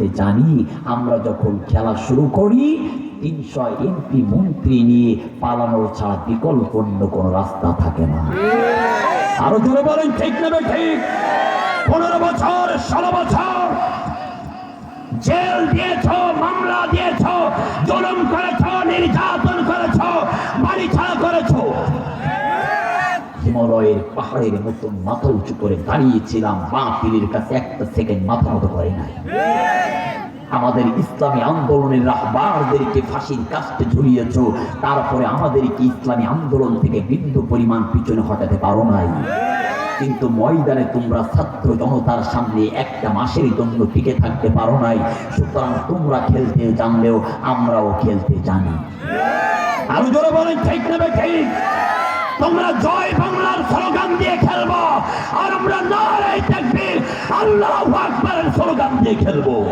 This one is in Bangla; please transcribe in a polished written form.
খেলতে জানি। আমরা যখন খেলা শুরু করি 300 এমপি মন্ত্রী নিয়ে পালানোর ছাড়া বিকল্প অন্য কোন রাস্তা থাকে না। আরো জোরে বলেন ঠিক না ঠিক? 15 বছর 16 বছর জেল দিয়েছ, মামলা দিয়েছ, জুলুম করেছ, নির্যাতন করেছ, বাড়ি ছাড়া করেছ। হিমালয়ের পাহাড়ের মতন মাথা উঁচু করে দাঁড়িয়েছিলাম, বাতিলের কাছে একটা সেকেন্ড মাথা মতো করে নাই। আমাদের ইসলামী আন্দোলনের রাহবারদেরকে ফাঁসির কাস্তে ঝুলিয়েছ, তারপরে আমাদেরকে ইসলামী আন্দোলন থেকে বিন্দু পরিমাণ পিছনে হটাতে পারো নাই। কিন্তু ময়দানে তোমরা ছাত্র জনতার সামনে একটা মাসের জন্য টিকে থাকতে পারো নাই। সুতরাং তোমরা খেলতে জানলেও আমরাও খেলতে জানি। আরো জোরে বলেন ঠিক না ঠিক? তোমরা জয় বাংলার স্লোগান দিয়ে খেলবো, আর আমরা নারায়ে তাকবীর আল্লাহু আকবারের স্লোগান দিয়ে খেলবো।